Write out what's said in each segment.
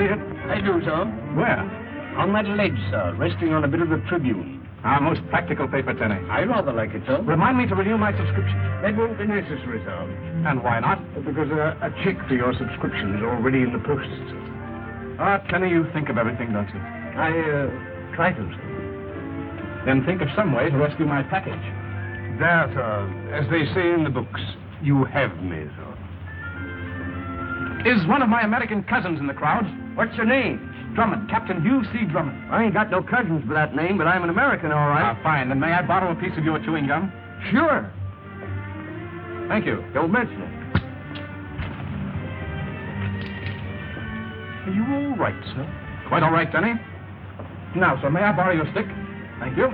see it? I do, sir. Where? On that ledge, sir, resting on a bit of the Tribune. Our most practical paper, Tenny. I rather like it, sir. Remind me to renew my subscription. That won't be necessary, sir. And why not? Because a check for your subscription is already in the post. Ah, Tenny, you think of everything, don't you? I try to, sir. Then think of some way to rescue my package. There, sir. As they say in the books, you have me, sir. Is one of my American cousins in the crowd? What's your name? Drummond, Captain Hugh C. Drummond. I ain't got no cousins by that name, but I'm an American, all right. Ah, fine. Then may I borrow a piece of your chewing gum? Sure. Thank you. Don't mention it. Are you all right, sir? Quite all right, Tenny. Now, sir, may I borrow your stick? Thank you.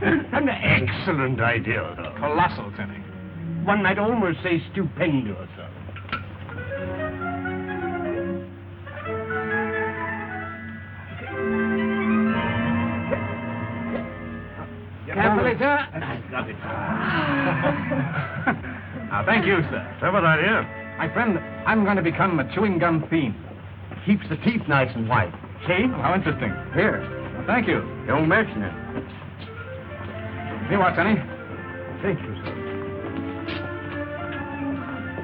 An excellent idea, sir. Colossal, Tenny. One might almost say stupendous, sir. Carefully, sir. I've got it. Now, thank you, sir. Clever idea. My friend, I'm going to become a chewing gum fiend. Keeps the teeth nice and white. See? How interesting. Here. Well, thank you. Don't mention it. Here you are, Tenny. Thank you, sir.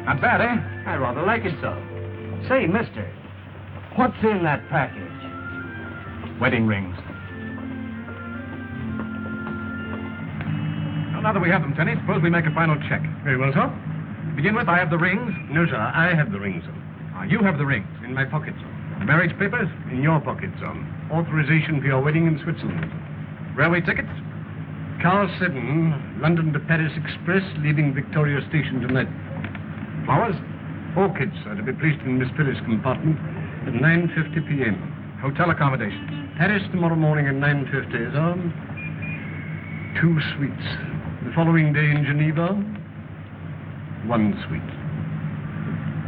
Not bad, eh? I rather like it, sir. Say, mister, what's in that package? Wedding rings. Well, now that we have them, Tenny, suppose we make a final check. Very well, sir. To begin with, I have the rings. No, sir, I have the ring, sir. You have the rings. In my pocket, sir. The marriage papers? In your pocket, sir. Authorization for your wedding in Switzerland. Railway tickets? Car 7, London to Paris Express, leaving Victoria Station tonight. Flowers? Orchids are to be placed in Miss Phyllis' compartment at 9:50 p.m. Hotel accommodations? Paris tomorrow morning at 9:50, sir. 2 suites. The following day in Geneva, 1 suite.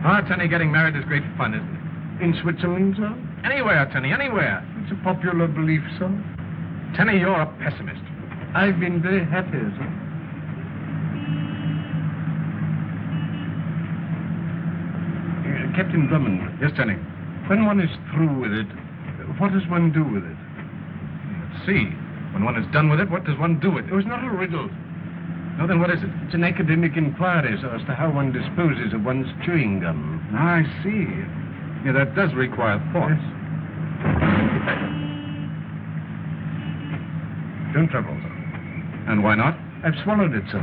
Ah, Tenny, getting married is great fun, isn't it? In Switzerland, sir? Anywhere, Tenny, anywhere. It's a popular belief, sir. Tenny, you're a pessimist. I've been very happy, sir. Captain Drummond. Yes, Tenny. When one is through with it, what does one do with it? Let's see. When one is done with it, what does one do with it? It was not a riddle. No, then what is it? It's an academic inquiry, sir, as to how one disposes of one's chewing gum. I see. Yeah, that does require thought. Yes. Don't trouble, sir. And why not? I've swallowed it, sir.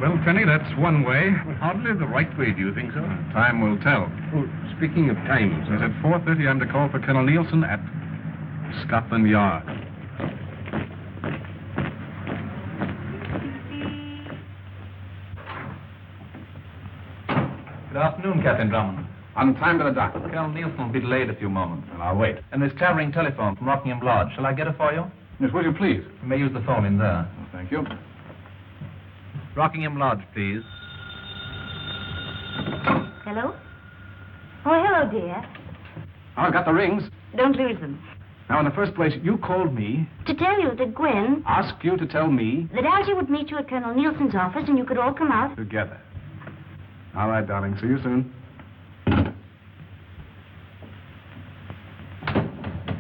Well, Tenny, that's one way. Hardly the right way, do you think, sir? Time will tell. Oh, speaking of time, sir. It's at 4:30. I'm to call for Colonel Nielsen at Scotland Yard. Good afternoon, Captain Drummond. On time to the dock. Colonel Nielsen will be delayed a few moments. And I'll wait. And this clavering telephone from Rockingham Lodge. Shall I get it for you? Yes, will you please? You may use the phone in there. Oh, thank you. Rockingham Lodge, please. Hello? Oh, hello, dear. I've got the rings. Don't lose them. Now, in the first place, you called me, To tell you that Gwen, asked you to tell me that Algy would meet you at Colonel Nielsen's office and you could all come out. together. All right, darling. See you soon.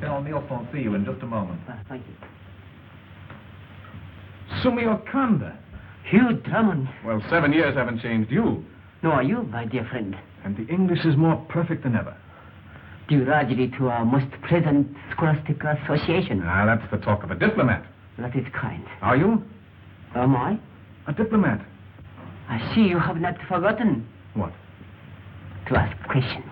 Colonel Nielsen will see you in just a moment. Thank you. Sumio Kanda. Hugh Drummond. Well, 7 years haven't changed you. Nor are you, my dear friend. And the English is more perfect than ever. Due largely to our most pleasant scholastic association. Ah, that's the talk of a diplomat. That is kind. Are you? Am I? A diplomat. I see you have not forgotten What? to ask questions.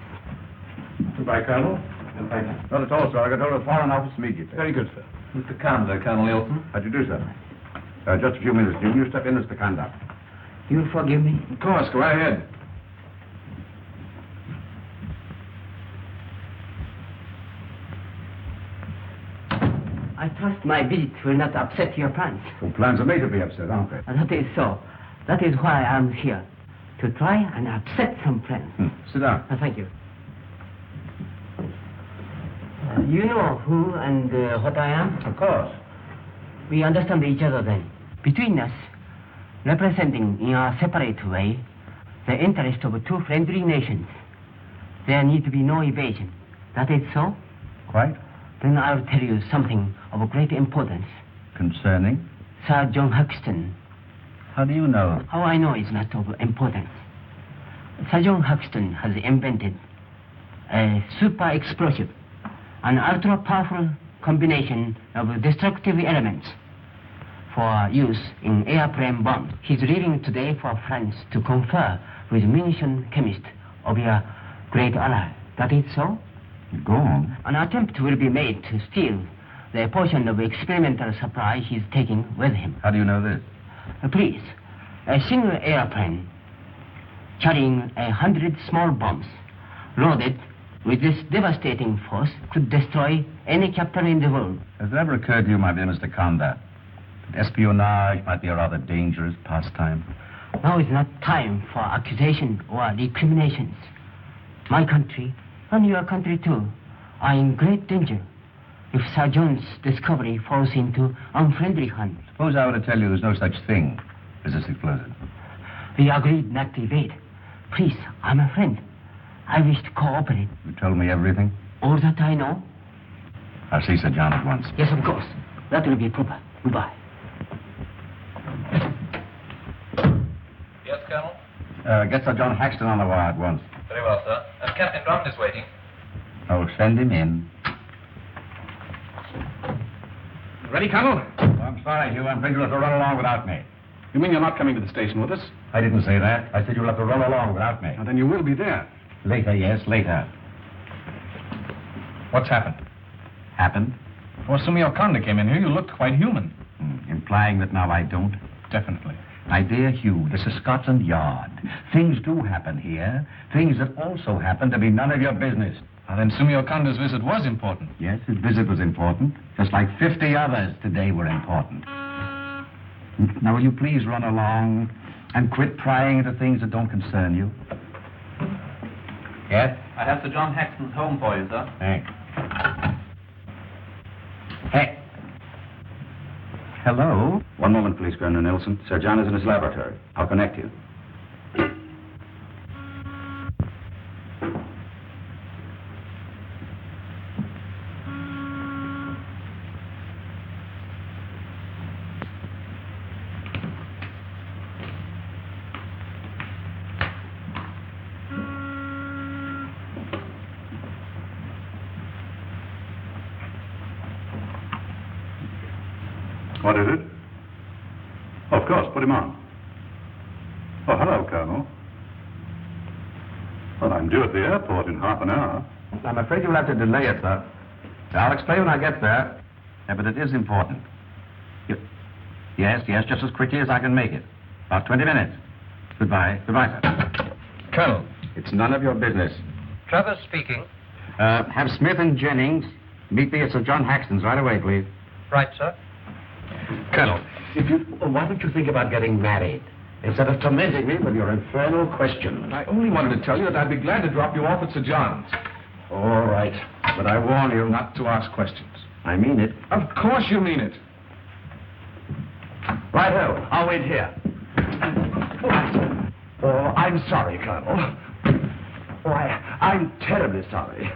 Goodbye, Colonel. And thank you. Not at all, sir. I got hold of the Foreign Office immediately. Very good, sir. Mr. Kanda, Colonel Nielsen. How do you do, sir? Just a few minutes. You step in, Mr. Kanda. You forgive me? Of course. Go right ahead. I trust my visit will not upset your plans. Well, plans are made to be upset, aren't they? That is so. That is why I am here. To try and upset some plans. Sit down. Thank you. You know who and what I am? Of course. We understand each other then. Between us, representing in a separate way the interest of two friendly nations, there need to be no evasion. That is so? Quite. Then I'll tell you something of great importance. Concerning? Sir John Huxton. How do you know? How I know is not of importance. Sir John Huxton has invented a super explosive, an ultra-powerful combination of destructive elements for use in airplane bombs. He's leaving today for France to confer with munition chemist of your great ally. That is so? Go on. An attempt will be made to steal the portion of experimental supply he's taking with him. How do you know this? Please, a single airplane carrying 100 small bombs loaded with this devastating force could destroy any capital in the world. Has it ever occurred to you, my dear Mr. Conda, that espionage might be a rather dangerous pastime? Now is not time for accusation or recriminations. My country, and your country too, are in great danger if Sir John's discovery falls into unfriendly hands. Suppose I were to tell you there's no such thing as this explosive. We agreed not to evade. Please, I'm a friend. I wish to cooperate. You told me everything. All that I know? I'll see Sir John at once. Yes, of course. That will be proper. Goodbye. Yes, Colonel? Get Sir John Haxton on the wire at once. Very well, sir. Captain Drummond is waiting. I'll send him in. Ready, Colonel? I'm sorry, Hugh. I'm afraid you'll have to run along without me. You mean you're not coming to the station with us? I didn't say that. I said you'll have to run along without me. Now, then you will be there. Later, yes, later. What's happened? Happened? Well, Sumio Konda came in here. You looked quite human. Implying that now I don't? Definitely. My dear Hugh, this is Scotland Yard. Things do happen here. Things that also happen to be none of your business. Well, then Sumio Konda's visit was important. Yes, his visit was important. Just like 50 others today were important. Now, will you please run along and quit prying into things that don't concern you? Yes? I have Sir John Haxton's home for you, sir. Thanks. Hey. Hello? One moment, please, Colonel Nelson. Sir John is in his laboratory. I'll connect you. What is it? Of course, put him on. Oh, hello, Colonel. Well, I'm due at the airport in half an hour. I'm afraid you'll have to delay it, sir. I'll explain when I get there. Yeah, but it is important. Yes, just as quickly as I can make it. About 20 minutes. Goodbye. Goodbye, sir. Colonel. It's none of your business. Travers speaking. Have Smith and Jennings meet me at Sir John Haxton's right away, please. Right, sir. Colonel, why don't you think about getting married instead of tormenting me with your infernal questions? I only wanted to tell you that I'd be glad to drop you off at Sir John's. All right, but I warn you Not to ask questions. I mean it. Of course you mean it. Right-ho, I'll wait here. Oh, I'm sorry, Colonel. I'm terribly sorry.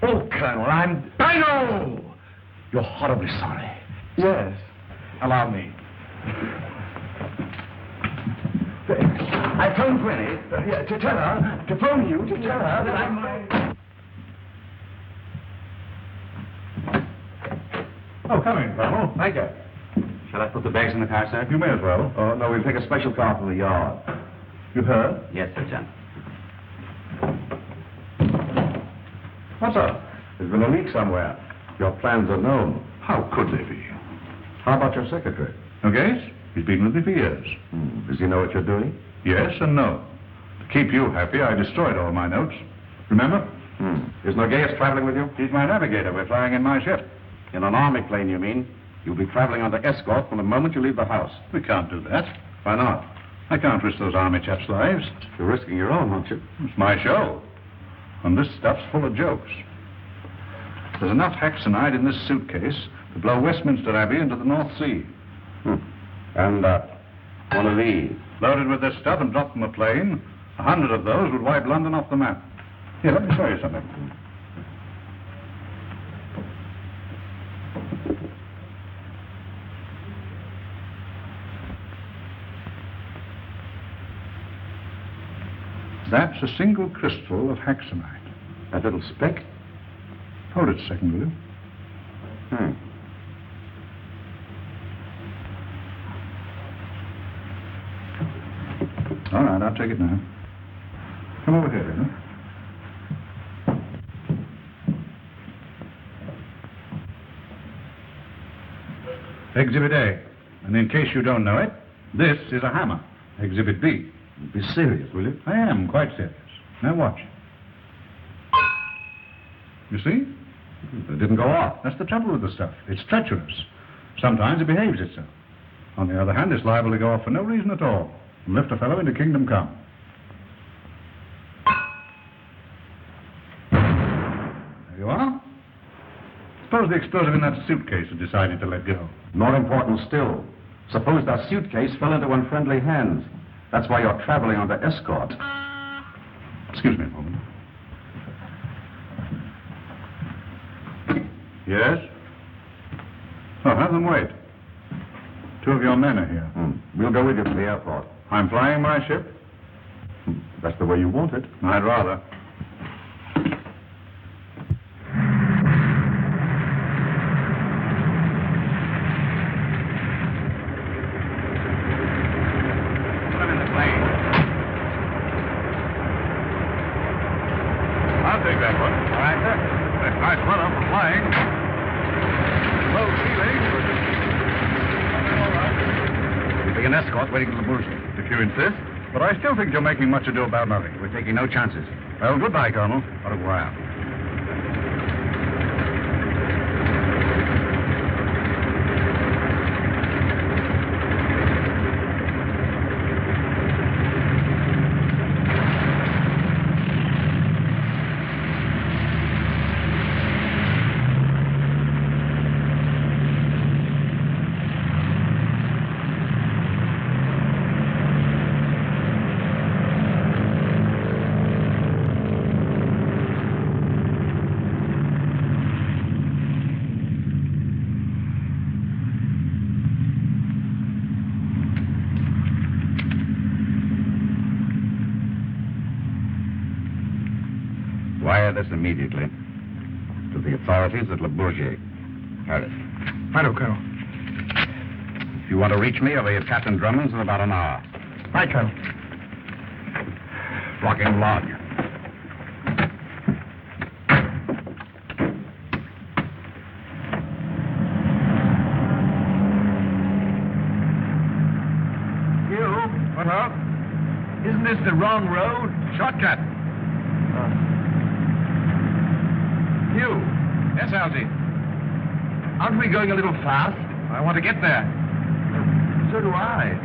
Oh, Colonel, I know! You're horribly sorry. Yes. Allow me. I phoned Gwenny to tell her, to phone you, to tell her that I'm... Oh, come in, Colonel. Thank you. Shall I put the bags in the car, sir? You may as well. Oh, no, we'll take a special car from the yard. You heard? Yes, Sir John. What's up? There's been a leak somewhere. Your plans are known. How could they be? How about your secretary? Okay? He's been with me for years. Does he know what you're doing? Yes and no. To keep you happy, I destroyed all my notes. Remember? Is Nogueras traveling with you? He's my navigator. We're flying in my ship. In an army plane, you mean? You'll be traveling under escort from the moment you leave the house. We can't do that. Why not? I can't risk those army chaps' lives. You're risking your own, aren't you? It's my show. And this stuff's full of jokes. There's enough Haxonite in this suitcase to blow Westminster Abbey into the North Sea. And one of these. Loaded with this stuff and dropped from a plane, 100 of those would wipe London off the map. Here, let me show you something. That's a single crystal of haxanite. That little speck? Hold it a second, will you? All right, I'll take it now. Come over here, Edna. Exhibit A. And in case you don't know it, this is a hammer. Exhibit B. Be serious, will you? I am quite serious. Now watch. You see? It didn't go off. That's the trouble with the stuff. It's treacherous. Sometimes it behaves itself. On the other hand, it's liable to go off for no reason at all and lift a fellow into kingdom come. There you are. Suppose the explosive in that suitcase had decided to let go. More important still, suppose that suitcase fell into unfriendly hands. That's why you're traveling under escort. Excuse me a moment. Yes? Oh, have them wait. 2 of your men are here. We'll go with you to the airport. I'm flying my ship. That's the way you want it. I'd rather. Put him in the plane. I'll take that one. All right, sir. That's nice weather for flying. Low ceiling. All right. You'll be an escort waiting for the Bourget. If you insist. But I still think you're making much ado about nothing. We're taking no chances. Well, goodbye, Colonel. Au revoir. Wire this immediately to the authorities at Le Bourget, Paris. Righto, Colonel. If you want to reach me, I'll be at Captain Drummond's in about an hour. Right, Colonel. Rocking log. Hugh? What up? Isn't this the wrong road? Shortcut. Hugh, Yes, Algy. aren't we going a little fast? I want to get there. So do I.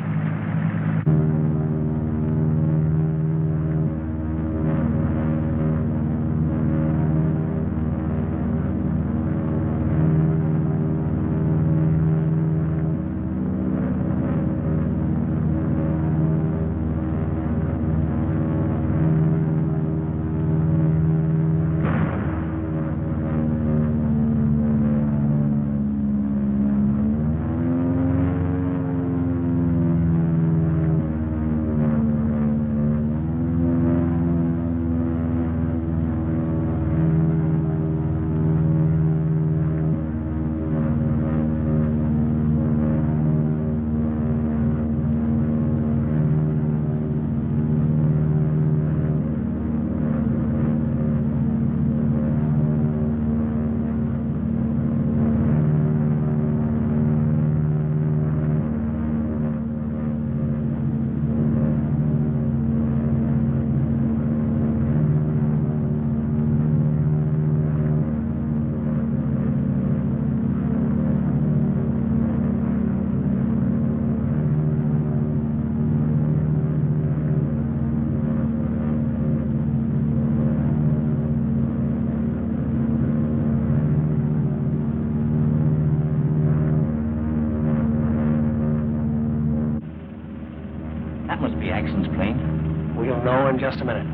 Just a minute.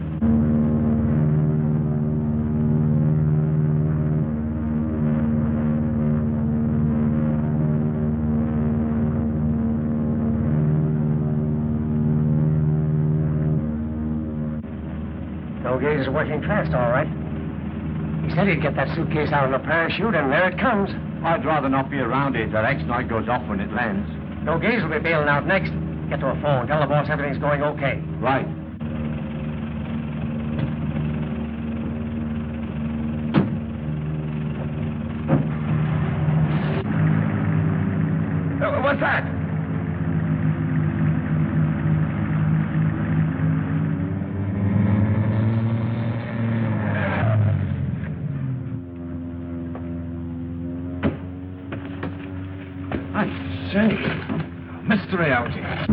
Gaze is working fast, all right. He said he'd get that suitcase out on a parachute, and there it comes. I'd rather not be around it. That X-night goes off when it lands. No Gaze will be bailing out next. Get to a phone. Tell the boss everything's going okay. Right. What's that? Say, mystery out here.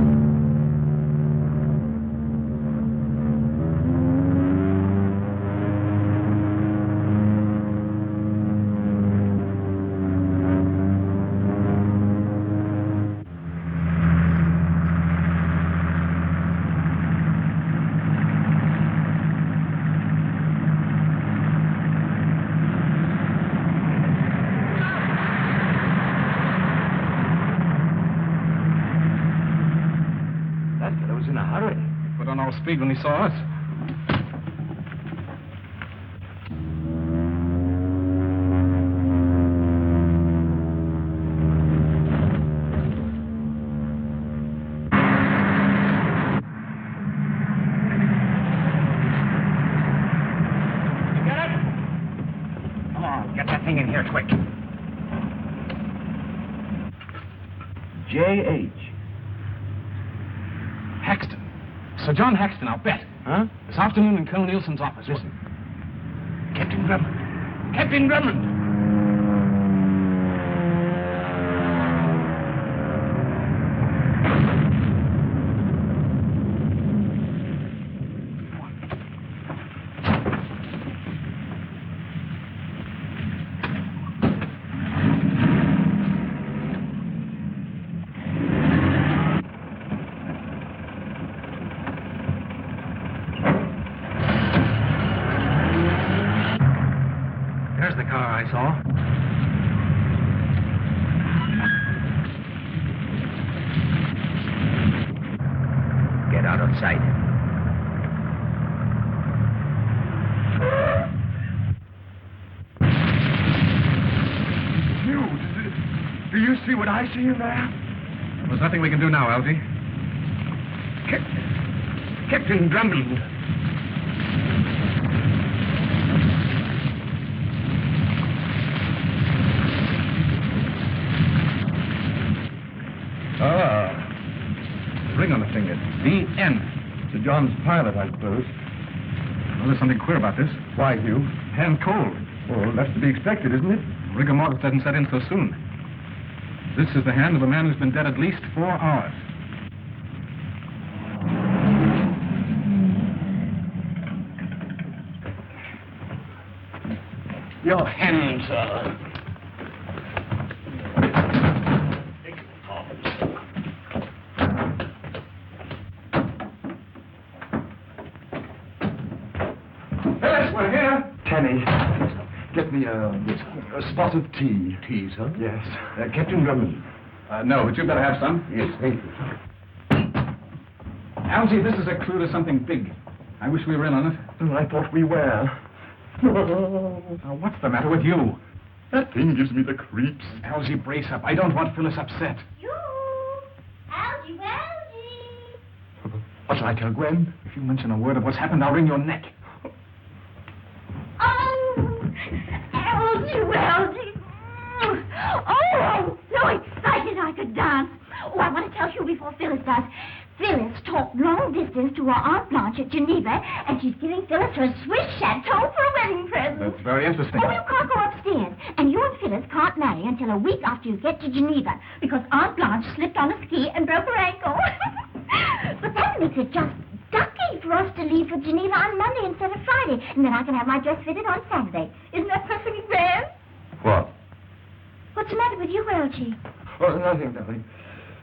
Speed when he saw us. You get it? Come on, get that thing in here quick. J.H. Hexton. Sir John Hexton, I'll bet. Huh? This afternoon in Colonel Nielsen's office. Listen. Captain Drummond. Captain Drummond! Sight. Hugh, do you see what I see in there? There's nothing we can do now, Algy. Captain Drummond. Ring on the finger. D.N. Sir John's pilot, I suppose. Well, there's something queer about this. Why, Hugh? Hand cold. Well, that's to be expected, isn't it? Rigor mortis doesn't set in so soon. This is the hand of a man who's been dead at least 4 hours. Your hand, sir. We're here. Kenny, get me a spot of tea. Tea, sir? Yes. Captain Drummond. No, but you better have some. Yes, thank you. Algy, this is a clue to something big. I wish we were in on it. I thought we were. Now, what's the matter with you? That thing gives me the creeps. Algy, brace up. I don't want Phyllis upset. You! Algy, Algy! What shall I tell Gwen? If you mention a word of what's happened, I'll wring your neck. Oh! Algy, Algy! Oh, I'm so excited I could dance. Oh, I want to tell you before Phyllis does. Phyllis talked long distance to her Aunt Blanche at Geneva, and she's giving Phyllis her Swiss chateau for a wedding present. That's very interesting. Oh, you can't go upstairs. And you and Phyllis can't marry until a week after you get to Geneva, because Aunt Blanche slipped on a ski and broke her ankle. But that makes it just ducky for us to leave for Geneva on Monday instead of Friday, and then I can have my dress fitted on Saturday. Isn't that perfectly grand? What? What's the matter with you, Algy? Oh, nothing, darling.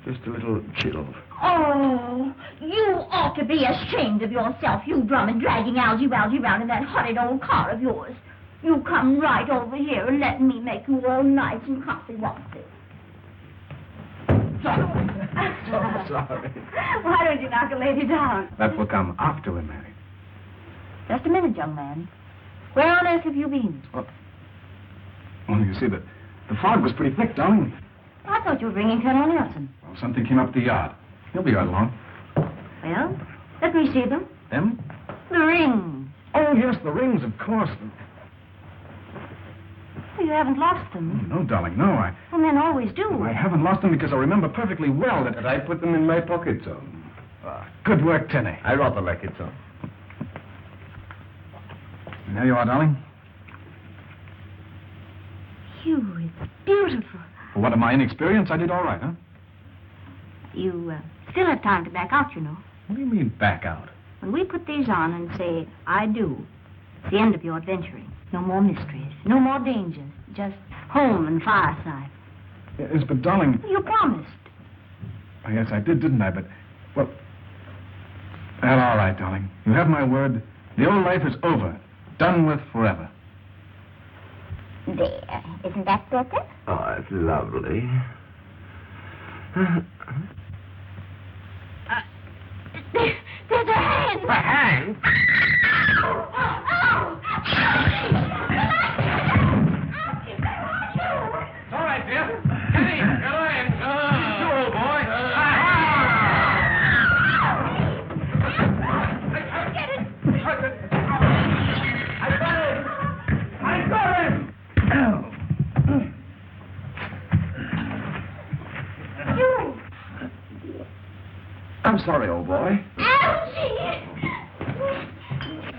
Just a little chill. Oh, you ought to be ashamed of yourself, Hugh Drummond, dragging Algy around in that horrid old car of yours. You come right over here and let me make you all nice and comfy, won't you? So sorry. Why don't you knock a lady down? That will come after we're married. Just a minute, young man. Where on earth have you been? Well, you see, the fog was pretty thick, darling. I thought you were bringing Colonel Nelson. Well, something came up the yard. He'll be right along. Well, let me see them. Them? The rings. Oh, yes, the rings, of course. You haven't lost them. Oh, no, darling, no. Well, men always do. I haven't lost them because I remember perfectly well that I put them in my pocket, sir. Good work, Tenny. I rather like it, sir. And there you are, darling. Hugh, it's beautiful. For what of my inexperience, I did all right, huh? You still have time to back out, you know. What do you mean, back out? When we put these on and say, I do, it's the end of your adventuring. No more mysteries, no more dangers. Just home and fireside. Yes, but darling... You promised. Oh, yes, I did, didn't I? But, well, all right, darling. You have my word. The old life is over. Done with forever. There. Isn't that better? Oh, it's lovely. There's a hand. A hand? All right, dear. Kenny, go in. You old boy. Get it. I got him. You. I'm sorry, old boy. Algy!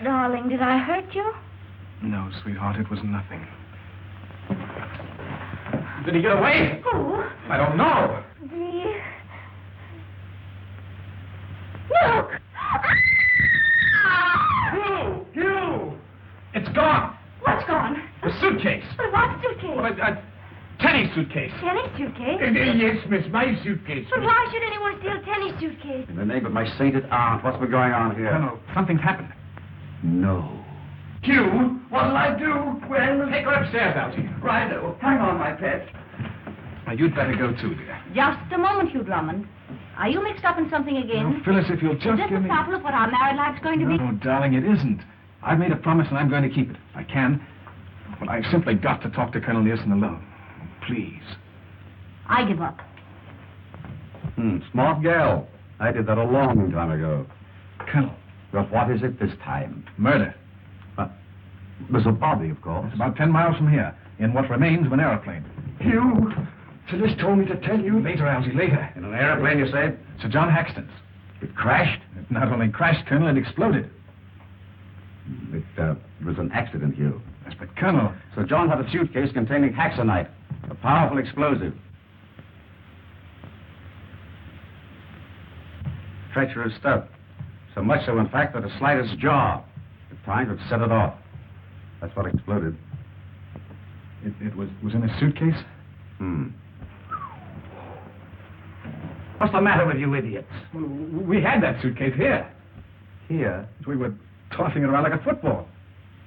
Darling, did I hurt you? No, sweetheart, it was nothing. Did he get away? Who? I don't know. Look! Hugh! It's gone. What's gone? The suitcase. But what suitcase? Well, Tenny's suitcase. Tenny's suitcase? Yes, miss, my suitcase. But why should anyone steal Tenny's suitcase? In the name of my sainted aunt, what's been going on here? Colonel, something's happened. No. Hugh, what'll I do? Well, Take her upstairs, Algy. righto. Hang on, my pet. Now, you'd better go too, dear. Just a moment, Hugh Drummond. Are you mixed up in something again? No, Phyllis, if you'll Is just this give the me... sample of what our married life's going to be? No, darling, it isn't. I've made a promise and I'm going to keep it. If I can. Well, I've simply got to talk to Colonel Nielsen alone. Please. I give up. Smart gal. I did that a long time ago. Colonel, But what is it this time? murder. There's a body, of course. It's about 10 miles from here, in what remains of an aeroplane. Hugh, Phyllis told me to tell you. Later, Algy, later. In an airplane, you say? Sir John Haxton's. It crashed? It not only crashed, Colonel, it exploded. It was an accident, Hugh. Yes, but Colonel... So John had a suitcase containing haxonite, a powerful explosive. Treacherous stuff. So much so, in fact, that the slightest jar at times would set it off. That's what exploded. It was in a suitcase? What's the matter with you idiots? Well, we had that suitcase here. Here? We were tossing it around like a football.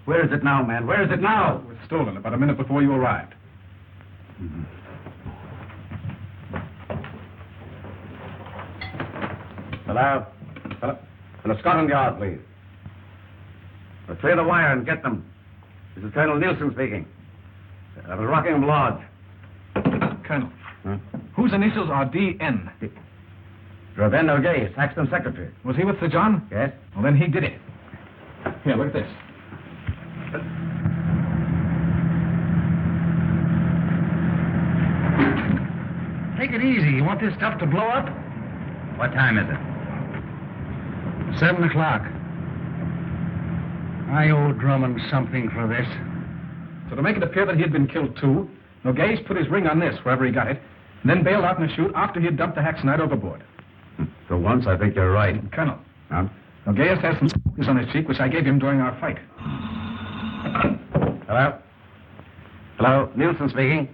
Where is it now, man? Where is it now? It was stolen about a minute before you arrived. Hello? Hello, Scotland Yard, please. Clear the wire and get them. This is Colonel Nielsen speaking. I was Rockingham Lodge. Colonel, whose initials are D.N.? Draven O'Gay, Saxton secretary. Was he with Sir John? Yes? Well, then he did it. Here, look at this. Take it easy. You want this stuff to blow up? What time is it? 7 o'clock. I owe Drummond something for this. So to make it appear that he had been killed too, Nogues put his ring on this, wherever he got it, and then bailed out in a chute after he had dumped the haxonite overboard. For once, I think you're right. Colonel, Huh? Nogues has some on his cheek, which I gave him during our fight. Hello? Hello? Nielsen speaking.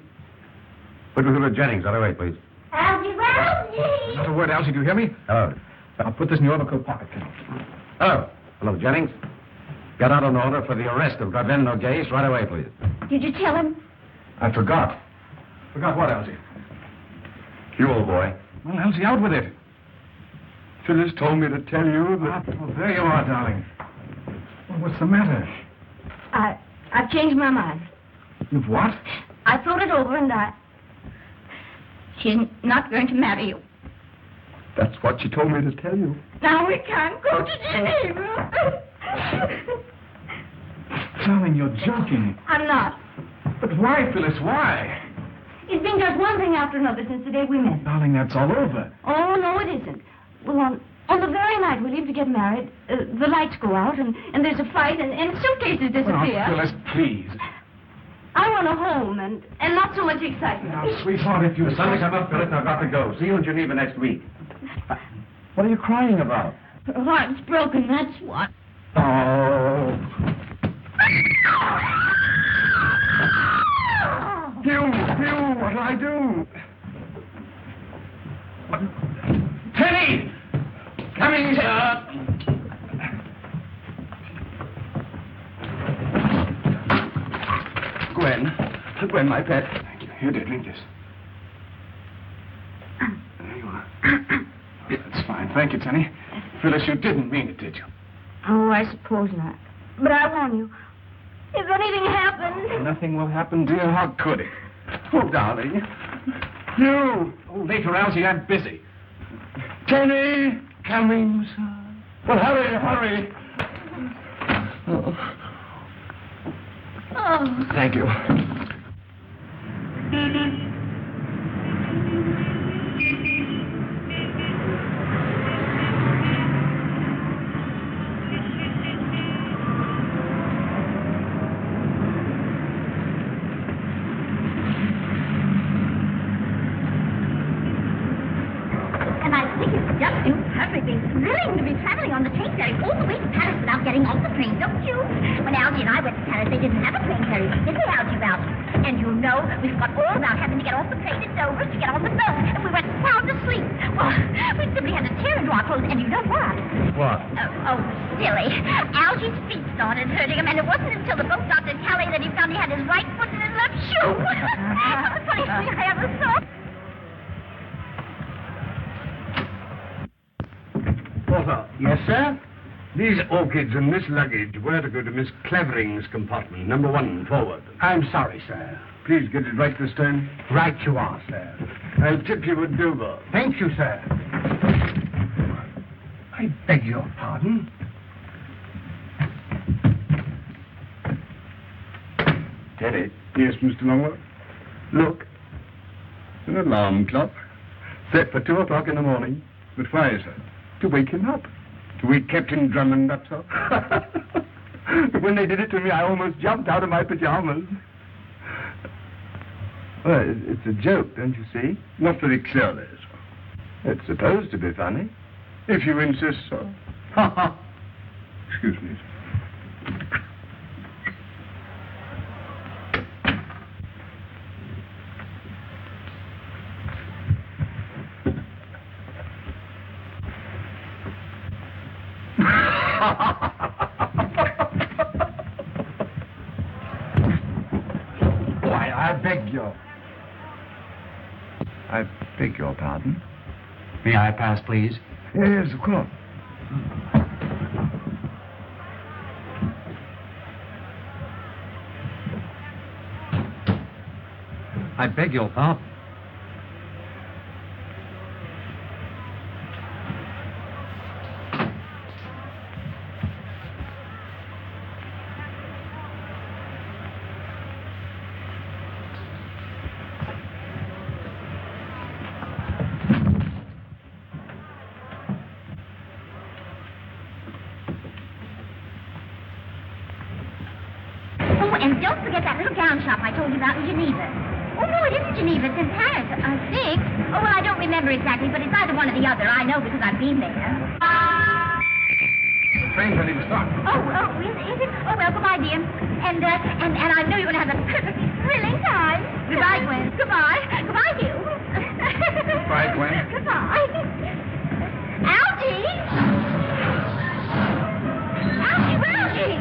Put me through to Jennings. Right away, please. Algy, Not a word, Algy. Do you hear me? Hello. I'll put this in your overcoat pocket. Hello. Hello, Jennings. Get out an order for the arrest of Godwin O'Gase right away, please. Did you tell him? I forgot. Forgot what, Algy? You old boy. Well, Algy, out with it. Phyllis told me to tell you that... Oh, there you are, darling. Well, what's the matter? I've changed my mind. You've what? I thought it over and she's not going to marry you. That's what she told me to tell you. Now we can't go to Geneva. Darling, you're joking. I'm not. But why, Phyllis, why? It's been just one thing after another since the day we met. Darling, that's all over. Oh, no, it isn't. Well, on the very night we leave to get married, the lights go out, and there's a fight, and suitcases disappear. Oh, Phyllis, please. I want a home and not so much excitement. Now, sweetheart, if you... The sun will come up, Phyllis. I've got to go. See you in Geneva next week. What are you crying about? Her heart's broken, that's what. Oh. Hugh, what'll I do? Penny! Coming, sir. Gwen, my pet. Thank you. Here, dear, drink this. There you are. That's fine. Thank you, Tenny. Phyllis, you didn't mean it, did you? Oh, I suppose not. But I warn you, if anything happens... Nothing will happen, dear. How could it? Oh, darling. You! Oh, later, Algy, I'm busy. Tenny, coming, sir. Well, hurry. Oh. Thank you. And I think it's just perfectly thrilling to be traveling on the train ferry all the way to Paris without getting off the train, don't you? When Algy and I went to Paris, they didn't have a train ferry, did they, Algy, Ralph? And you know, we forgot all about having to get off the train in Dover to get on the boat, and we went sound asleep. Well, we simply had to tear into our clothes, and you know what? What? Oh, silly. Algy's feet started hurting him, and it wasn't until the boat docked at Calais that he found he had his right foot in his left shoe. It was the funniest thing I ever saw. Porter. Yes, sir? These orchids and this luggage were to go to Miss Clavering's compartment, number 1, forward. I'm sorry, sir. Please get it right this time. Right you are, sir. I'll tip you a Dover. Thank you, sir. I beg your pardon. Teddy. Yes, Mr. Longworth. Look. An alarm clock. Set for 2 o'clock in the morning. But why, sir? To wake him up. To wake Captain Drummond, that's all. But when they did it to me, I almost jumped out of my pajamas. Well, it's a joke, don't you see? Not very clearly, sir. It's supposed to be funny. If you insist, sir. Ha ha. Excuse me, sir. Why, I beg your pardon. May I pass, please? Yes, of course. I beg your pardon. Oh, and don't forget that little gown shop I told you about in Geneva. Oh, no, it isn't Geneva. It's in Paris, I think. Oh, well, I don't remember exactly, but it's either one or the other. I know because I've been there. The train's ready to start. Oh, is it? Oh, well, goodbye, dear. And I know you're going to have a perfectly thrilling time. Goodbye, Gwen. Goodbye. Goodbye, Hugh. Goodbye, Gwen. Goodbye. Algie! Algie! Algie!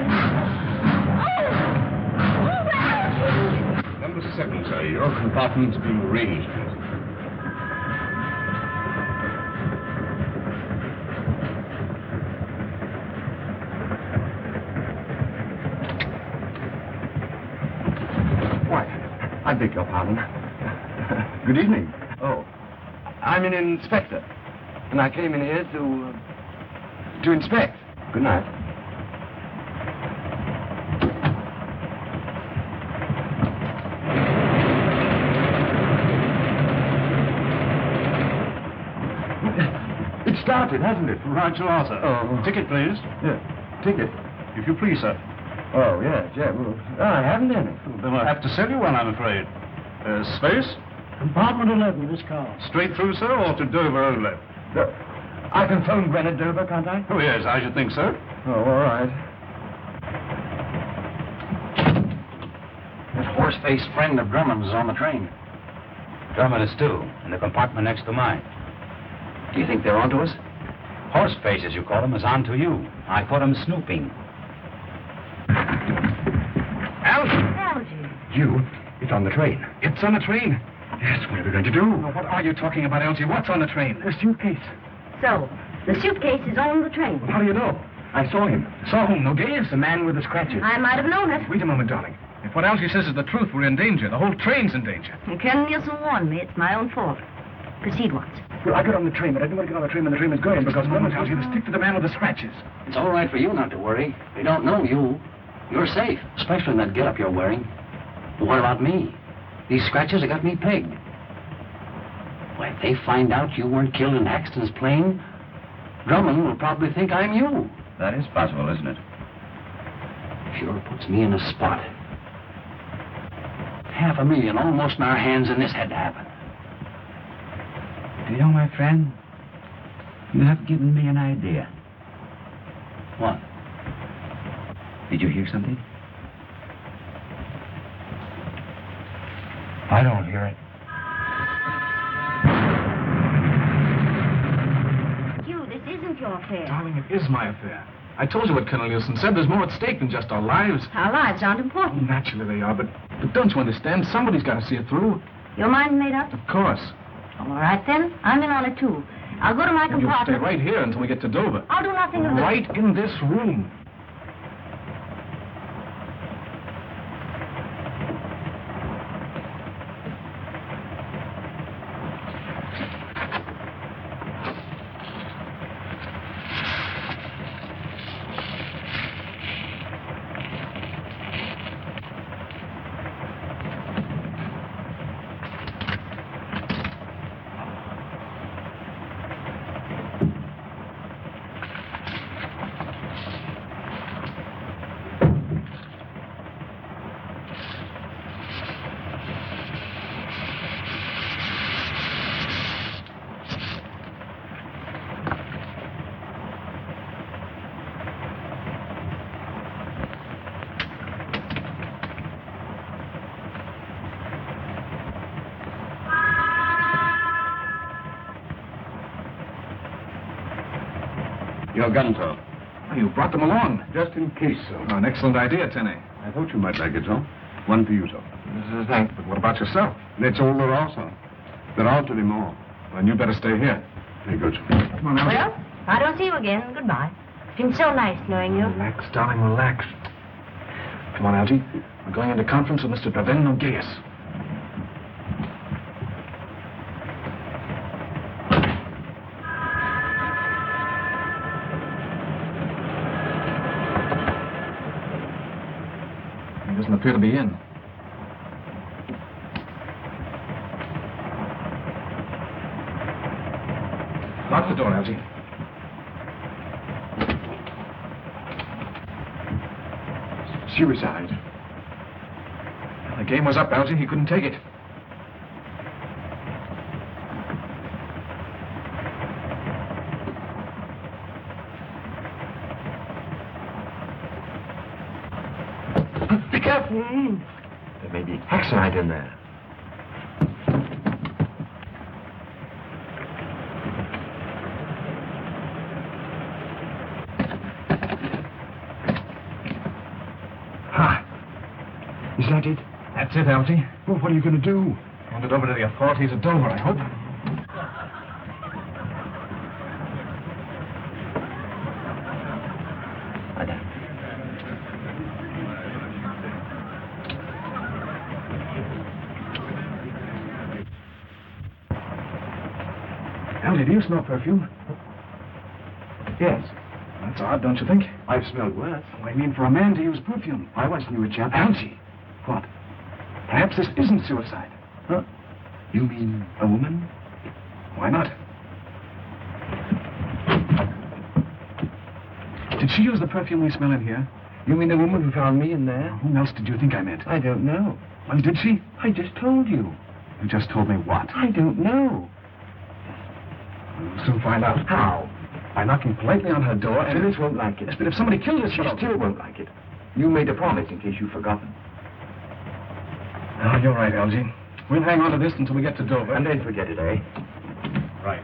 Number 7, sir. Your compartment's being arranged. Why, I beg your pardon. Good evening. Oh, I'm an inspector, and I came in here to inspect. Good night. It started, hasn't it? Right you are, sir. Oh. Ticket, please. Yeah, ticket. If you please, sir. Oh, yeah. Well, I haven't any. Then I'll have to sell you one, I'm afraid. Space? Compartment 11, this car. Straight through, sir, or to Dover only? I can phone Gwen at Dover, can't I? Oh, yes, I should think so. Oh, all right. That horse-faced friend of Drummond's is on the train. Drummond is too, in the compartment next to mine. Do you think they're onto us? Horseface, as you call him, is on to you. I caught him snooping. Algie. Hugh, it's on the train. It's on the train. Yes, what are we going to do? Well, what are you talking about, Elsie? What's on the train? The suitcase. So, the suitcase is on the train. How do you know? I saw him. Saw whom? Nogues? The man with the scratches. I might have known it. Wait a moment, darling. If what Elsie says is the truth, we're in danger. The whole train's in danger. And Colonel Nielsen warned me. It's my own fault. Proceed, Watts. Well, I got on the train, but I didn't want to get on the train when the train was going because no one tells you to stick to the man with the scratches. It's all right for you not to worry. They don't know you. You're safe, especially in that getup you're wearing. But what about me? These scratches have got me pegged. Why, if they find out you weren't killed in Axton's plane, Drummond will probably think I'm you. That is possible, isn't it? Sure puts me in a spot. $500,000 almost in our hands, and this had to happen. Do you know, my friend, you have given me an idea. What? Did you hear something? I don't hear it. Hugh, this isn't your affair. Darling, it is my affair. I told you what Colonel Nielsen said. There's more at stake than just our lives. Our lives aren't important. Naturally they are, but don't you understand? Somebody's got to see it through. Your mind's made up? Of course. All right, then. I'm in on it, too. I'll go to my You stay compartment. right here until we get to Dover. I'll do nothing of the... Right in this room. Your gun, sir. Oh, you brought them along. Just in case, sir. Oh, an excellent idea, Tenny. I thought you might like it, sir. One for you, sir. Thanks, but what about yourself? That's all there are, sir. There aren't any more. Then you better stay here. Very good. Come on, Elsie. Well, if I don't see you again, goodbye. It's been so nice knowing you. Relax, darling, relax. Come on, Algie. We're going into conference with Mr. Pavel Nogues. He doesn't appear to be in. Lock the door, Algie. Suicide. Well, the game was up, Algie. He couldn't take it. Be careful. There may be hackcide in there. Is that it? That's it, Algy. Well, what are you going to do? Hand it over to the authorities at Dover, I hope. Algy, do you smell perfume? Yes. That's odd, don't you think? I've smelled worse. Oh, I mean, for a man to use perfume. I once knew a chap. Algy. What? Perhaps this isn't suicide. Huh? You mean a woman? Why not? Did she use the perfume we smell in here? You mean the woman who found me in there? Whom else did you think I meant? I don't know. Well, did she? I just told you. You just told me what? I don't know. We'll soon find out. How? By knocking politely on her door and... Phyllis won't like it. Yes, but if somebody killed us... She still won't like it. You made a promise in case you've forgotten. Oh, you're right, Algy. We'll hang on to this until we get to Dover. And then forget it, eh? Right.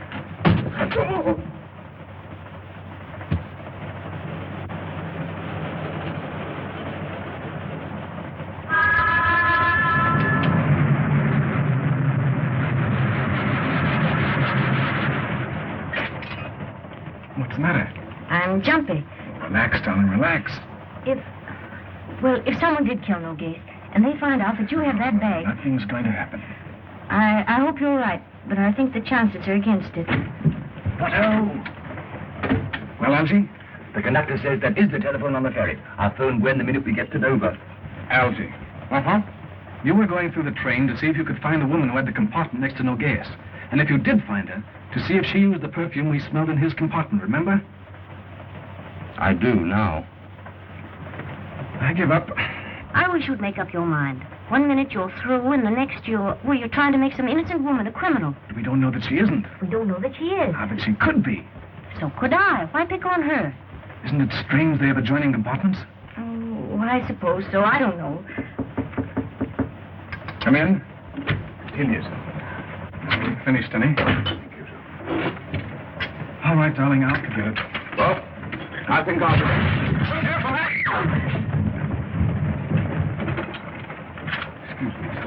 What's the matter? I'm jumpy. Relax, darling, relax. If someone did kill Nogase, and they find out that you have that bag... Nothing's going to happen. I hope you're right, but I think the chances are against it. What-o? Well, Algy? The conductor says that is the telephone on the ferry. I'll phone Gwen the minute we get to Dover. Algy. Uh-huh. You were going through the train to see if you could find the woman who had the compartment next to Nogase. And if you did find her, to see if she used the perfume we smelled in his compartment, remember? I do now. I give up. I wish you'd make up your mind. 1 minute you're through, and the next you're trying to make some innocent woman a criminal. But we don't know that she isn't. We don't know that she is. Ah, but she could be. So could I. Why pick on her? Isn't it strange they have adjoining compartments? Oh, I suppose so. I don't know. Come in. Here it is. Finished, honey. Thank you, sir. All right, darling, I'll forget it. Well, I think I'll... Careful, Excuse me, sir.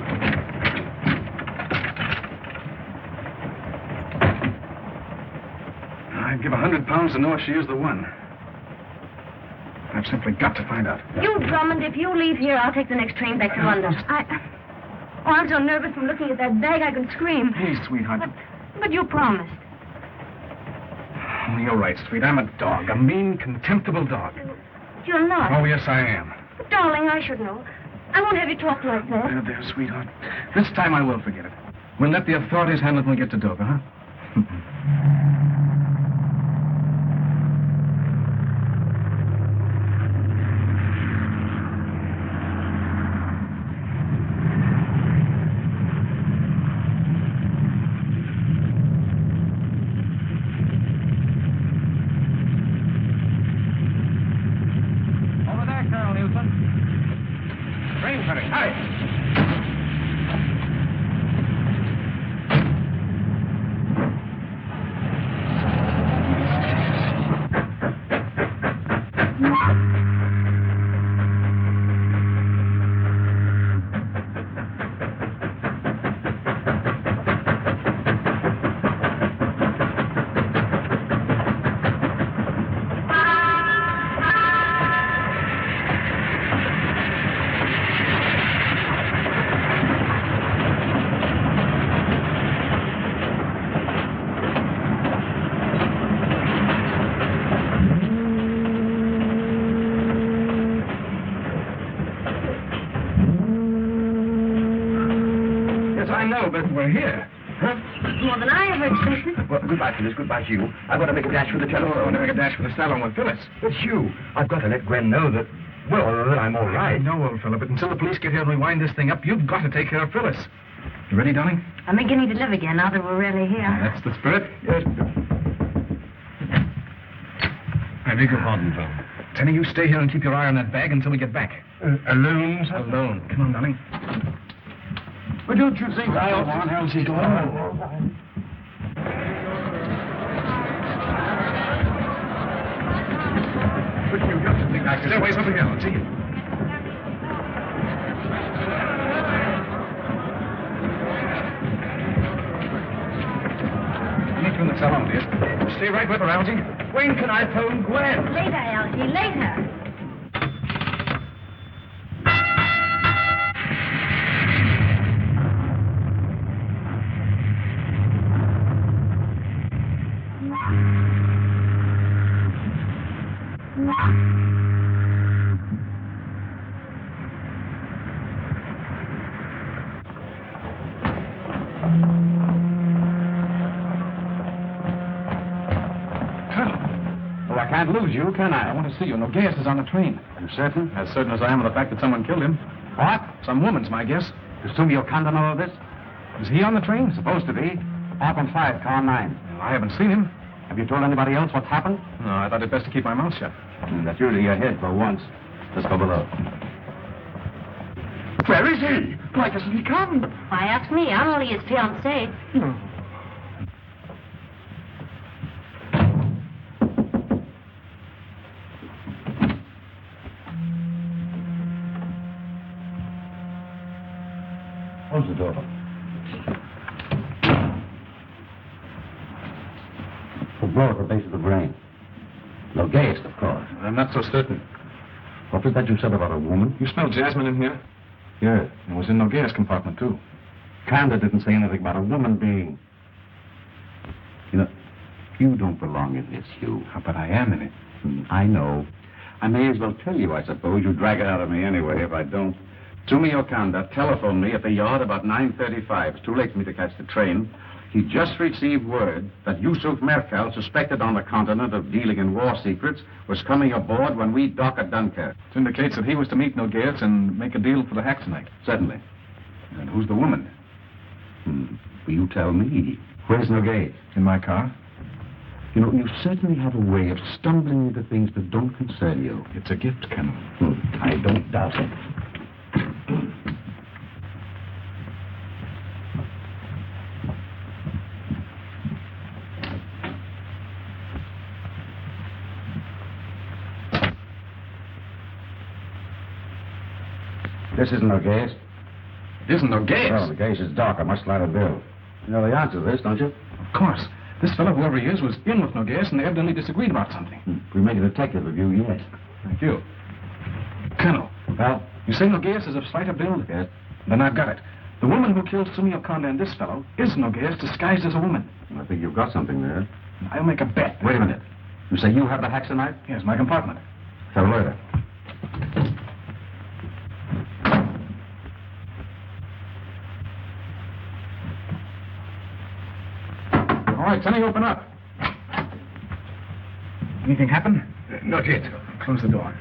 I'd give £100 to know if she is the one. I've simply got to find out. You, Drummond, if you leave here, I'll take the next train back to London. I'm so nervous from looking at that bag I can scream. Please, sweetheart. But you promised. Oh, you're right, sweet. I'm a dog. A mean, contemptible dog. You're not. Oh, yes, I am. But, darling, I should know. I won't have you talk like that. There, sweetheart. This time I will forget it. We'll let the authorities handle it when we get to Dover, huh? Over there, Colonel Newton. Train coming. Hurry. I know, but we're here. Huh? More than I ever expected. Well, goodbye, Phyllis. Goodbye, Hugh. I've got to make a dash for the Oh, telephone. to make a dash for the salon with Phyllis. But, Hugh, I've got to let Gwen know that, well, that I'm all I right. know, old fellow, but until the police get here and we wind this thing up, you've got to take care of Phyllis. You ready, darling? I'm beginning to live again now that we're really here. That's the spirit. Yes. I beg your pardon, Phil. Tenny, you stay here and keep your eye on that bag until we get back. Alone, sir? Alone. Come on, darling. But don't you think I ought Go on, to... Elsie, go on. But you don't think I could... Stay away from here, Elsie. Stay right with her, Algie. When can I phone Gwen? Later, Algie, later. I can't lose you, can I? I want to see you. Noguez is on the train. You certain? As certain as I am of the fact that someone killed him. What? Some woman's my guess. Assume you can't know all this? Is he on the train? Supposed to be. Up on 5, car 9. Well, I haven't seen him. Have you told anybody else what's happened? No, I thought it best to keep my mouth shut. That's usually your head for once. Let's go below. Where is he? Why doesn't he come? Why ask me? I'm only his fiancée. Close the door. The blow at the base of the brain. Noguez, of course. I'm not so certain. What was that you said about a woman? You smell jasmine in here? Yes. It was in Noguez's compartment, too. Kanda didn't say anything about a woman being... You know, you don't belong in this, Hugh. But I am in it. I know. I may as well tell you, I suppose. You drag it out of me anyway if I don't. Sumio Kanda telephoned me at the yard about 9:35. It's too late for me to catch the train. He just received word that Yusuf Merkel, suspected on the continent of dealing in war secrets, was coming aboard when we dock at Dunkirk. It indicates that he was to meet Noguez and make a deal for the hack tonight. Certainly. And who's the woman? Will you tell me? Where's Noguez? In my car. You know, you certainly have a way of stumbling into things that don't concern you. It's a gift, Colonel. I don't doubt it. This isn't Noguez. It isn't Noguez? No, Noguez is Doc. I must slide a bill. You know the answer to this, don't you? Of course. This fellow, whoever he is, was in with Noguez, and they evidently disagreed about something. We make a detective of you yet. Thank you. Colonel. Well? You say Noguez is of slighter build? Yes. Then I've got it. The woman who killed Sumio Kanda and this fellow is Noguez disguised as a woman. I think you've got something there. I'll make a bet. Wait a minute. You say you have the hacksaw knife? Yes, my compartment. Tell later. All right, Sonny, open up. Anything happen? Not yet. Close the door.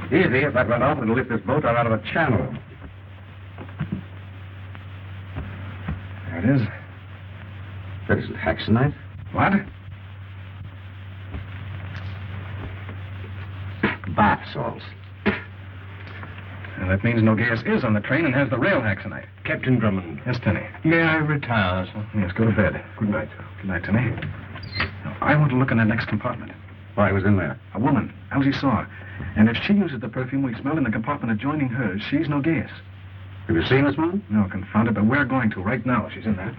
Easy. If that went off, it'll lift this boat out of the channel. There it is. That isn't hacksaw knife. What? Bath salts. Well, that means Noguez is on the train and has the rail hacks tonight. Captain Drummond. Yes, Tenny. May I retire, sir? Yes, go to bed. Good night, sir. Good night, Tenny. Now, I want to look in that next compartment. Why, was in there? A woman. Algie saw her. And if she uses the perfume we smell in the compartment adjoining hers, she's Noguez. Have you seen this woman? No, confound it, but we're going to right now. She's in there.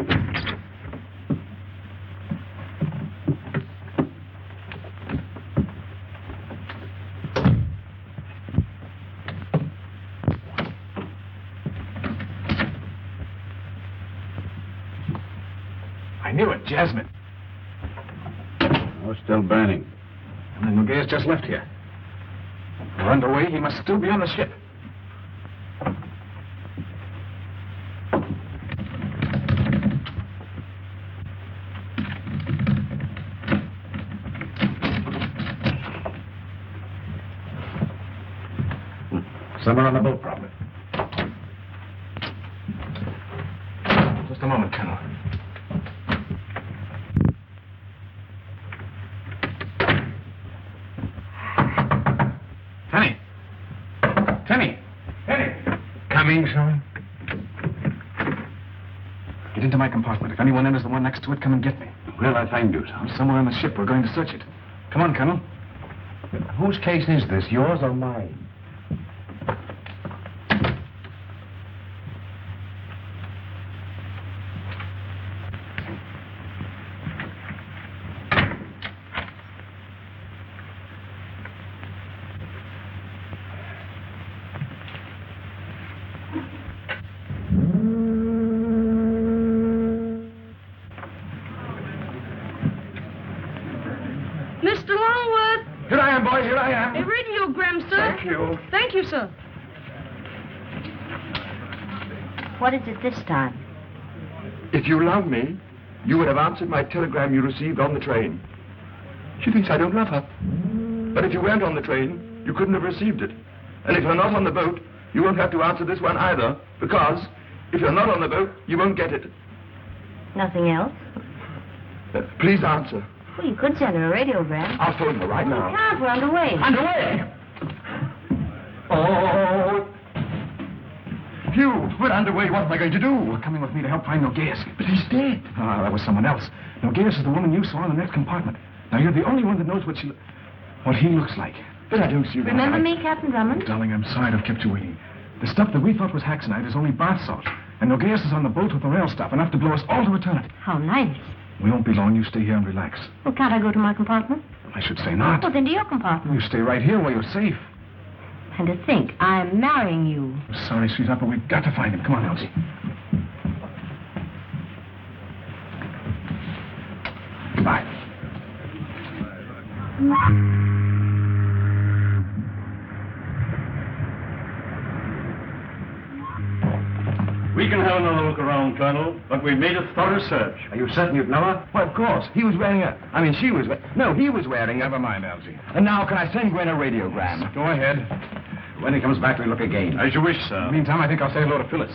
I knew it, Jasmine. Oh, still burning. And then Noguez just left here. We're underway. He must still be on the ship. Somewhere on the boat, probably. Just a moment, Colonel. Tenny! Tenny! Tenny! Coming, sir? Get into my compartment. If anyone enters the one next to it, come and get me. Where'll I find you, sir? I'm somewhere on the ship. We're going to search it. Come on, Colonel. Whose case is this, yours or mine? right, here I am. A radiogram, sir. Thank you. Thank you, sir. What is it this time? If you love me, you would have answered my telegram you received on the train. She thinks I don't love her. But if you weren't on the train, you couldn't have received it. And if you're not on the boat, you won't have to answer this one either, because if you're not on the boat, you won't get it. Nothing else? Please answer. Well, you could send her a radiogram. I'll phone her right You now. can't. We're underway. Underway? Oh. Hugh, we're underway. What am I going to do? You're coming with me to help find Nogueras. But he's dead. Ah, that was someone else. Nogueras is the woman you saw in the next compartment. Now, you're the only one that knows what he looks like. But I don't see why. Remember me, Captain Drummond? Darling, I'm sorry to have kept you waiting. The stuff that we thought was Haxonite is only bath salt. And Nogueras is on the boat with the rail stuff, enough to blow us all to eternity. How nice. We won't be long. You stay here and relax. Well, can't I go to my compartment? I should say not. Well, then to your compartment. You stay right here where you're safe. And to think, I'm marrying you. I'm sorry, sweetheart, but we've got to find him. Come on, Elsie. Goodbye. We can have another look around, Colonel, but we made a thorough search. Are you certain you'd know her? Well, of course. He was wearing a... I mean, she was... No, he was wearing a... Never mind, Elsie. And now, can I send Gwen a radiogram? Go ahead. When he comes back, we look again. As you wish, sir. Meantime, I think I'll say hello to Phyllis.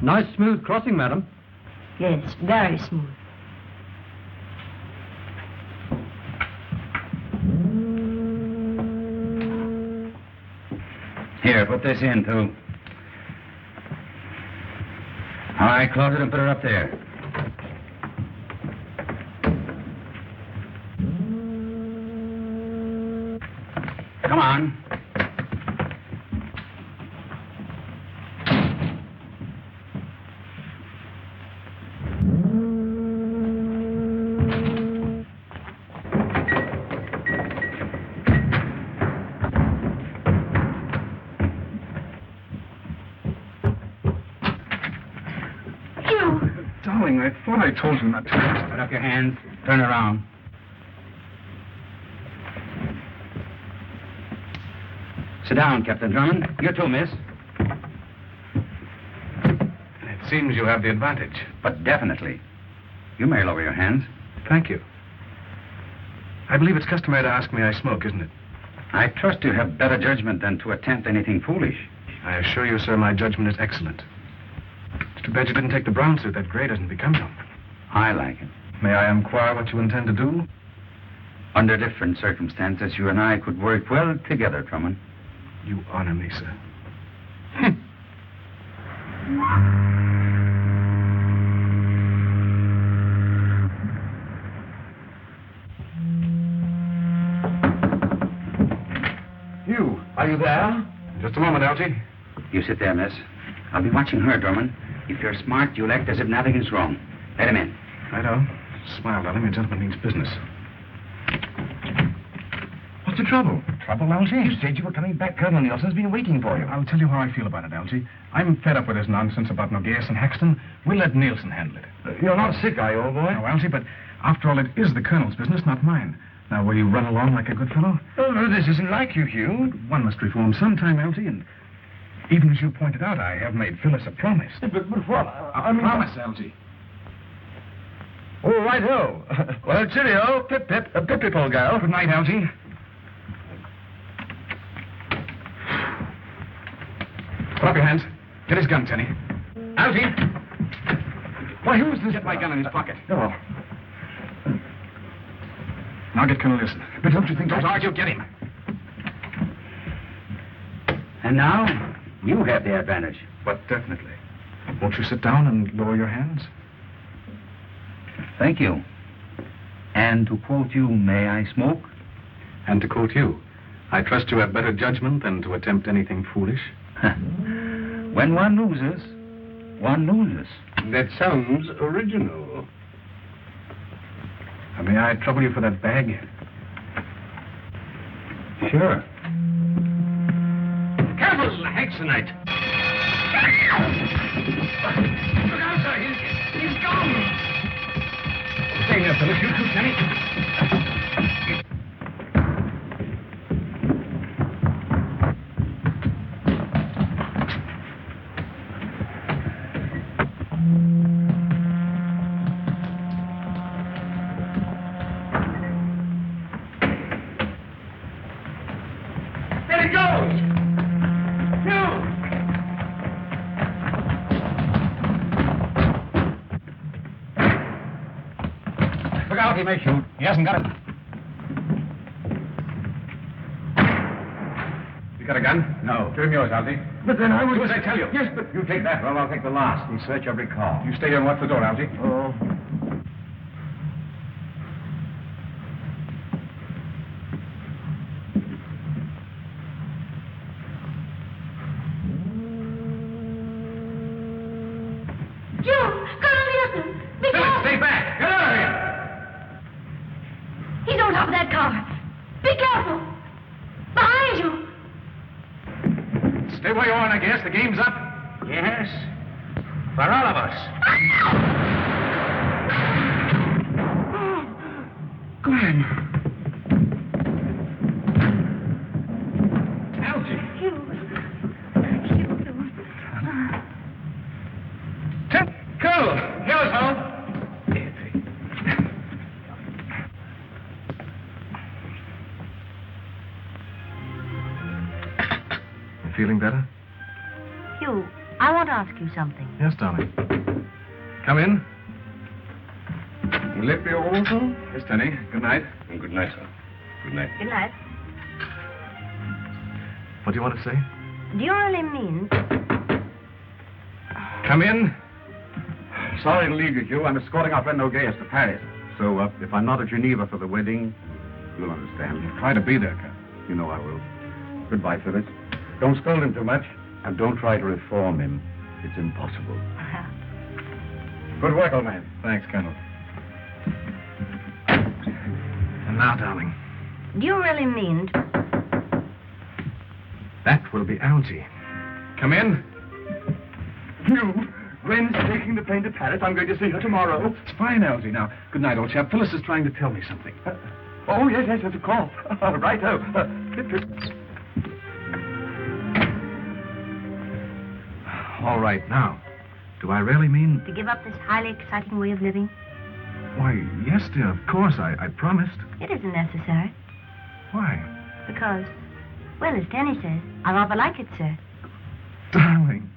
Nice smooth crossing, madam. Yes, very smooth. Here, put this in, too. All right, close it and put it up there. Come on. Darling, I thought I told you not to. Put up your hands. Turn around. Sit down, Captain Drummond. You too, miss. It seems you have the advantage. But definitely. You may lower your hands. Thank you. I believe it's customary to ask me I smoke, isn't it? I trust you have better judgment than to attempt anything foolish. I assure you, sir, my judgment is excellent. It's too bad you didn't take the brown suit. That gray doesn't become you. I like it. May I inquire what you intend to do? Under different circumstances, you and I could work well together, Drummond. You honor me, sir. Hugh, are you there? Just a moment, Elsie. You sit there, miss. I'll be watching her, Drummond. If you're smart, you'll act as if nothing is wrong. Let him in. Righto. Smile, darling. A gentleman means business. What's the trouble? Trouble, Elsie? You said you were coming back. Colonel Nielsen's been waiting for you. I'll tell you how I feel about it, Elsie. I'm fed up with this nonsense about Nogueras and Haxton. We'll let Nielsen handle it. You're not sick, are you, old boy? No, Elsie, but after all, it is the Colonel's business, not mine. Now, will you run along like a good fellow? Oh, no, this isn't like you, Hugh. One must reform sometime, Elsie, and even as you pointed out, I have made Phyllis a promise. But what? A promise, Elsie. Oh, right-o. Well, cheerio. Pip-pip. Pip-pip, old girl. Good night, Elsie. Put up your hands. Get his gun, Tenny. Elsie! Why, who's this? Get my gun in his pocket. Oh. Now get Colonel Nielsen. But don't you think those argue? Get him. And now, you have the advantage. But definitely. Won't you sit down and lower your hands? Thank you. And to quote you, may I smoke? And to quote you, I trust you have better judgment than to attempt anything foolish. When one loses, one loses. That sounds original. May I trouble you for that bag? Sure. Careful, Haxonite. Look out, sir. He's gone. Stay here, Phyllis. You too, Tenny. close! Hugh! Look out, he may shoot. He hasn't got it. You got a gun? No. Give him yours, Algy. But then I Do as I tell you. Yes, but... You take that, I'll take the last and search every car. You stay here and watch the door, Algy. Oh. Joe, Colonel Nielsen, be careful. Stay back! Get out of here! He's on top of that car. Be careful. Behind you. Stay where you are, I guess. The game's up. Yes. For all of us. Glenn. Algy. Hugh. Cool. Here's home. You feeling better? Hugh, I want to ask you something. Yes, darling. Come in. Will it be all, sir? Yes, Tenny. Good night. Good night, sir. Good night. Good night. What do you want to say? Do you really mean... Come in. Sorry to leave you, Hugh. I'm escorting our friend Nogues to Paris. So, if I'm not at Geneva for the wedding, you'll understand. Try to be there, Captain. You know I will. Goodbye, Phyllis. Don't scold him too much, and don't try to reform him. It's impossible. Good work, old man. Thanks, Colonel. And now, darling, Do you really mean... that will be Algy. Come in. Hugh, Gwen's taking the plane to Paris. I'm going to see her tomorrow. It's fine, Algy. Now, good night, old chap. Phyllis is trying to tell me something. Oh, yes, of course. Righto. All right, now, do I really mean... To give up this highly exciting way of living? Why, yes, dear, of course, I promised. It isn't necessary. Why? Because, well, as Danny says, I rather like it, sir. Darling.